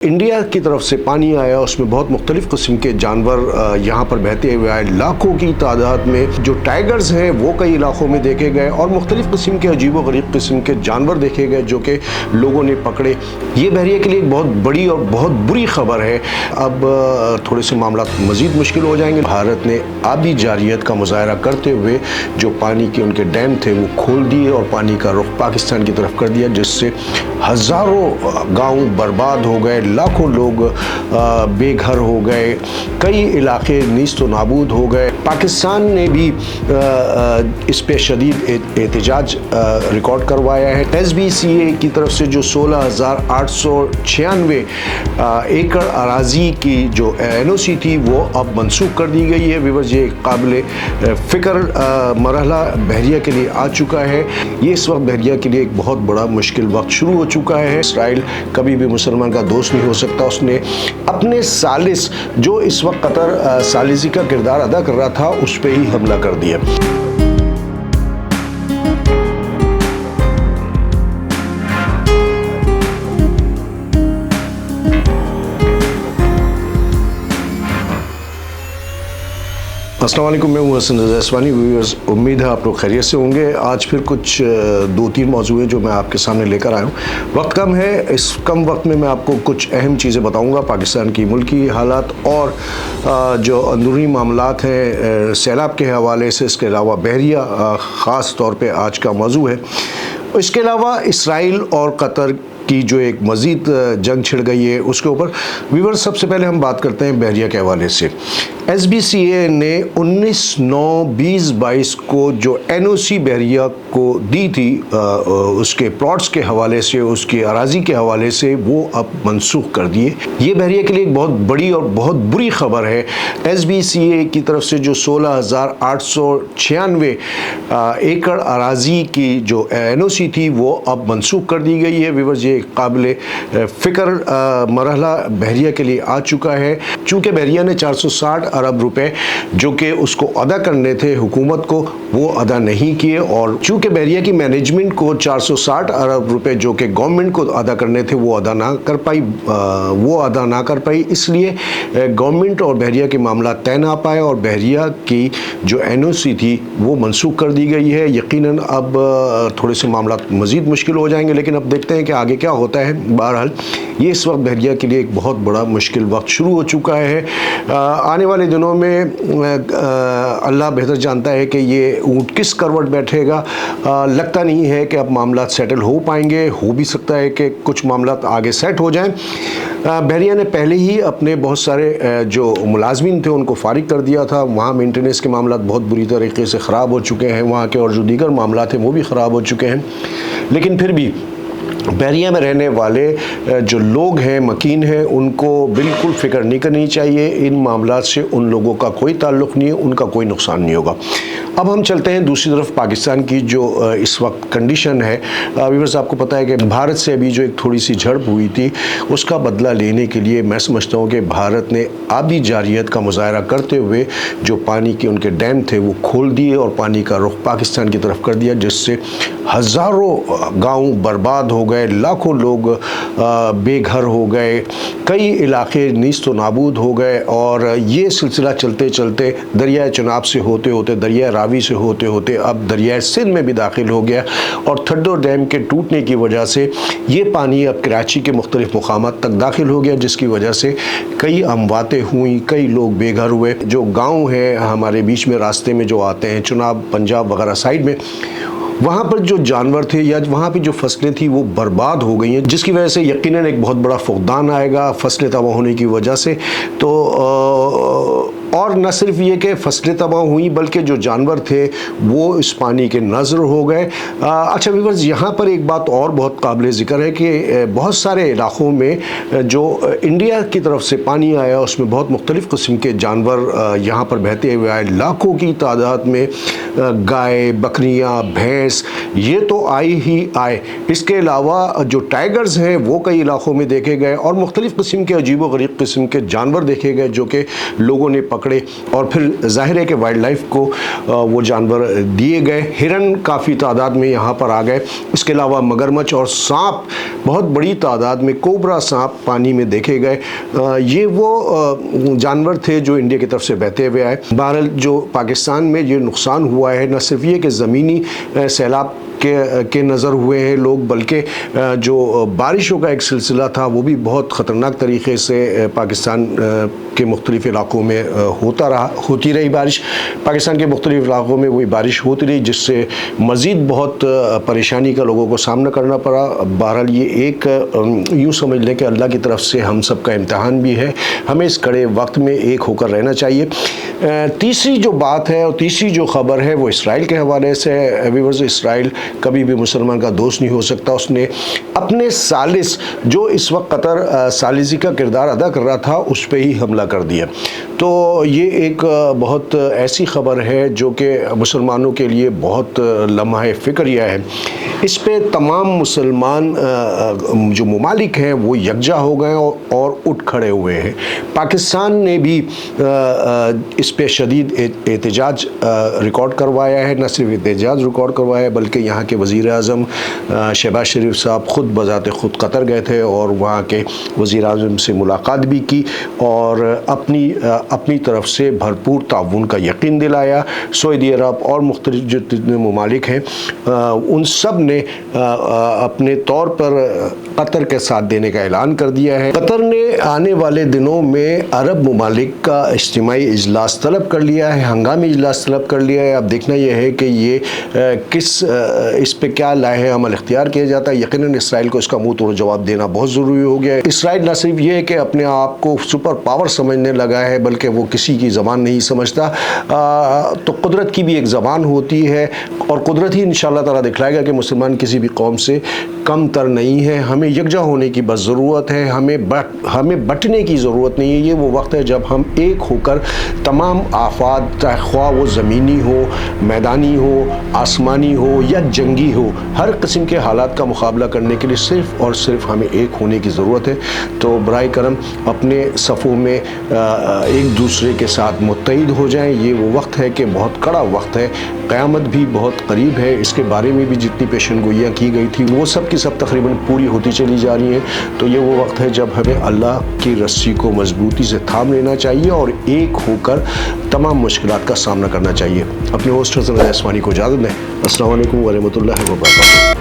India کی طرف سے پانی آیا، اس میں بہت مختلف قسم کے جانور یہاں پر بہتے ہوئے آئے، لاکھوں کی تعداد میں جو ٹائیگرز ہیں وہ کئی علاقوں میں دیکھے گئے اور مختلف قسم کے عجیب و غریب قسم کے جانور دیکھے گئے جو کہ لوگوں نے پکڑے۔ یہ بحریہ کے لیے ایک بہت بڑی اور بہت بری خبر ہے۔ اب تھوڑے سے معاملات مزید مشکل ہو جائیں گے۔ بھارت نے آبی جارحیت کا مظاہرہ کرتے ہوئے جو پانی کے ان کے ڈیم تھے وہ کھول دیے اور پانی کا رخ پاکستان کی طرف کر دیا، جس سے ہزاروں گاؤں برباد ہو گئے، لاکھوں لوگ بے گھر ہو گئے، کئی علاقے نیست و نابود ہو گئے۔ پاکستان نے بھی اس پہ شدید احتجاج ریکارڈ کروایا ہے۔ SBCA کی طرف سے جو 16,896 ایکڑ اراضی کی جو NOC تھی وہ اب منسوخ کر دی گئی ہے۔ ویورز، یہ قابل فکر مرحلہ بحریہ کے لیے آ چکا ہے۔ یہ اس وقت بحریہ کے لیے ایک بہت بڑا مشکل وقت شروع ہو چکا ہے۔ اسرائیل کبھی بھی مسلمان کا دوست نہیں ہو سکتا۔ اس نے اپنے ثالث، جو اس وقت قطر ثالثی کا کردار ادا کر رہا تھا، اس پہ ہی حملہ کر دیا۔ السلام علیکم، میں ہوں حسن رضا اسوانی۔ ویورز، امید ہے آپ لوگ خیریت سے ہوں گے۔ آج پھر کچھ 2-3 موضوع ہیں جو میں آپ کے سامنے لے کر آیا ہوں۔ وقت کم ہے، اس کم وقت میں آپ کو کچھ اہم چیزیں بتاؤں گا، پاکستان کی ملکی حالات اور جو اندرونی معاملات ہیں سیلاب کے حوالے سے۔ اس کے علاوہ بحریہ خاص طور پہ آج کا موضوع ہے۔ اس کے علاوہ اسرائیل اور قطر کی جو ایک مزید جنگ چھڑ گئی ہے اس کے اوپر۔ ویور، سب سے پہلے ہم بات کرتے ہیں بحریہ کے حوالے سے۔ SBCA نے 19/9/2022 کو جو NOC بحریہ کو دی تھی اس کے پلاٹس کے حوالے سے، اس کی اراضی کے حوالے سے، وہ اب منسوخ کر دیے۔ یہ بحریہ کے لیے ایک بہت بڑی اور بہت بری خبر ہے۔ SBCA کی طرف سے جو 16,896 ایکڑ اراضی کی جو NOC تھی وہ اب منسوخ کر دی گئی ہے۔ ویورز، یہ قابل فکر مرحلہ بحریہ کے لیے آ چکا ہے۔ چونکہ بحریہ نے 460 ارب روپے جو کہ اس کو ادا کرنے تھے حکومت کو، وہ ادا نہیں کیے، اور چونکہ بحریہ کی مینجمنٹ کو 460 ارب روپے جو کہ گورنمنٹ کو ادا کرنے تھے وہ ادا نہ کر پائی، اس لیے گورنمنٹ اور بحریہ کے معاملات طے نہ پائے اور بحریہ کی جو NOC تھی وہ منسوخ کر دی گئی ہے۔ یقیناً اب تھوڑے سے معاملات مزید مشکل ہو جائیں گے، لیکن اب دیکھتے ہیں کہ آگے کیا ہوتا ہے۔ بہرحال یہ اس وقت بحریہ کے لیے ایک بہت بڑا مشکل وقت شروع ہو چکا ہے۔ آنے والے دنوں میں اللہ بہتر جانتا ہے کہ یہ اونٹ کس کروٹ بیٹھے گا۔ لگتا نہیں ہے کہ اب معاملات سیٹل ہو پائیں گے۔ ہو بھی سکتا ہے کہ کچھ معاملات آگے سیٹ ہو جائیں۔ بحریہ نے پہلے ہی اپنے بہت سارے جو ملازمین تھے ان کو فارغ کر دیا تھا۔ وہاں مینٹیننس کے معاملات بہت بری طریقے سے خراب ہو چکے ہیں، وہاں کے اور جو دیگر معاملات ہیں وہ بھی خراب ہو چکے ہیں، لیکن پھر بھی بحریہ میں رہنے والے جو لوگ ہیں، مکین ہیں، ان کو بالکل فکر نہیں کرنی چاہیے۔ ان معاملات سے ان لوگوں کا کوئی تعلق نہیں ہے، ان کا کوئی نقصان نہیں ہوگا۔ اب ہم چلتے ہیں دوسری طرف، پاکستان کی جو اس وقت کنڈیشن ہے۔ ویورز، آپ کو پتہ ہے کہ بھارت سے ابھی جو ایک تھوڑی سی جھڑپ ہوئی تھی اس کا بدلہ لینے کے لیے میں سمجھتا ہوں کہ بھارت نے آبی جارحیت کا مظاہرہ کرتے ہوئے جو پانی کے ان کے ڈیم تھے وہ کھول دیے اور پانی کا رخ پاکستان کی طرف کر دیا، جس سے ہزاروں گاؤں برباد ہو گئے، لاکھوں لوگ بے گھر ہو گئے، کئی علاقے نیست و نابود ہو گئے، اور یہ سلسلہ چلتے چلتے دریائے چناب سے ہوتے ہوتے، دریائے راوی سے ہوتے ہوتے اب دریائے سندھ میں بھی داخل ہو گیا، اور تھڈو ڈیم کے ٹوٹنے کی وجہ سے یہ پانی اب کراچی کے مختلف مقامات تک داخل ہو گیا، جس کی وجہ سے کئی امواتیں ہوئیں، کئی لوگ بے گھر ہوئے۔ جو گاؤں ہیں ہمارے بیچ میں راستے میں جو آتے ہیں چناب، پنجاب وغیرہ سائڈ میں، وہاں پر جو جانور تھے یا وہاں پہ جو فصلیں تھیں وہ برباد ہو گئی ہیں، جس کی وجہ سے یقیناً ایک بہت بڑا فقدان آئے گا فصلیں تباہ ہونے کی وجہ سے۔ تو اور نہ صرف یہ کہ فصلیں تباہ ہوئیں بلکہ جو جانور تھے وہ اس پانی کے نذر ہو گئے۔ اچھا ویورز، یہاں پر ایک بات اور بہت قابل ذکر ہے کہ بہت سارے علاقوں میں جو انڈیا کی طرف سے پانی آیا اس میں بہت مختلف قسم کے جانور یہاں پر بہتے ہوئے آئے، لاکھوں کی تعداد میں گائے، بکریاں، بھینس، یہ تو آئے ہی آئے۔ اس کے علاوہ جو ٹائیگرز ہیں وہ کئی علاقوں میں دیکھے گئے اور مختلف قسم کے عجیب و غریب قسم کے جانور دیکھے گئے جو کہ لوگوں نے پکڑے اور پھر ظاہر ہے کہ وائلڈ لائف کو وہ جانور دیے گئے. ہرن کافی تعداد میں یہاں پر آ گئے. اس کے علاوہ مگرمچھ اور سانپ بہت بڑی تعداد میں، کوبرا سانپ پانی میں دیکھے گئے. یہ وہ جانور تھے جو انڈیا کی طرف سے بہتے ہوئے آئے. بہرحال جو پاکستان میں یہ نقصان ہوا ہے، نہ صرف یہ کہ زمینی سیلاب کے نظر ہوئے ہیں لوگ، بلکہ جو بارشوں کا ایک سلسلہ تھا وہ بھی بہت خطرناک طریقے سے پاکستان کے مختلف علاقوں میں ہوتی رہی بارش. پاکستان کے مختلف علاقوں میں وہی بارش ہوتی رہی، جس سے مزید بہت پریشانی کا لوگوں کو سامنا کرنا پڑا. بہرحال یہ ایک یوں سمجھ لیں کہ اللہ کی طرف سے ہم سب کا امتحان بھی ہے. ہمیں اس کڑے وقت میں ایک ہو کر رہنا چاہیے. تیسری جو بات ہے اور تیسری جو خبر ہے وہ اسرائیل کے حوالے سے ہے. ویورز، اسرائیل کبھی بھی مسلمان کا دوست نہیں ہو سکتا. اس نے اپنے ثالث، جو اس وقت قطر ثالثی کا کردار ادا کر رہا تھا، اس پہ ہی حملہ کر دیا. تو یہ ایک بہت ایسی خبر ہے جو کہ مسلمانوں کے لیے بہت لمحہ فکریہ ہے. اس پہ تمام مسلمان جو ممالک ہیں وہ یکجا ہو گئے اور اٹھ کھڑے ہوئے ہیں. پاکستان نے بھی اس پہ شدید احتجاج ریکارڈ کروایا ہے. نہ صرف احتجاج ریکارڈ کروایا ہے بلکہ یہاں کے وزیر اعظم شہباز شریف صاحب خود بذات خود قطر گئے تھے اور وہاں کے وزیر اعظم سے ملاقات بھی کی اور اپنی طرف سے بھرپور تعاون کا یقین دلایا. سعودی عرب اور مختلف جو جتنے ممالک ہیں ان سب نے اپنے طور پر قطر کے ساتھ دینے کا اعلان کر دیا ہے. قطر نے آنے والے دنوں میں عرب ممالک کا اجتماعی اجلاس طلب کر لیا ہے، ہنگامی اجلاس طلب کر لیا ہے. اب دیکھنا یہ ہے کہ یہ اس پہ کیا لاحِ عمل اختیار کیا جاتا ہے. یقیناً اسرائیل کو اس کا منہ توڑ جواب دینا بہت ضروری ہو گیا ہے. اسرائیل نہ صرف یہ ہے کہ اپنے آپ کو سپر پاور سمجھنے لگا ہے بلکہ وہ کسی کی زبان نہیں سمجھتا. تو قدرت کی بھی ایک زبان ہوتی ہے اور قدرت ہی انشاءاللہ تعالیٰ دکھلائے گا کہ مسلمان کسی بھی قوم سے کم تر نہیں ہے. ہمیں یکجا ہونے کی بس ضرورت ہے، ہمیں بٹنے کی ضرورت نہیں ہے. یہ وہ وقت ہے جب ہم ایک ہو کر تمام آفات، خواہ وہ زمینی ہو، میدانی ہو، آسمانی ہو یا جنگی ہو، ہر قسم کے حالات کا مقابلہ کرنے کے لیے صرف اور صرف ہمیں ایک ہونے کی ضرورت ہے. تو برائے کرم اپنے صفوں میں ایک دوسرے کے ساتھ متحد ہو جائیں. یہ وہ وقت ہے کہ بہت کڑا وقت ہے. قیامت بھی بہت قریب ہے. اس کے بارے میں بھی جتنی پیشن گوئیاں کی گئی تھی وہ سب کی سب تقریباً پوری ہوتی چلی جا رہی ہیں. تو یہ وہ وقت ہے جب ہمیں اللہ کی رسی کو مضبوطی سے تھام لینا چاہیے اور ایک ہو کر تمام مشکلات کا سامنا کرنا چاہیے. اپنے ہوسٹ حسن عثمانی کو اجازت دیں. السلام علیکم ورحمۃ اللہ وبرکاتہ.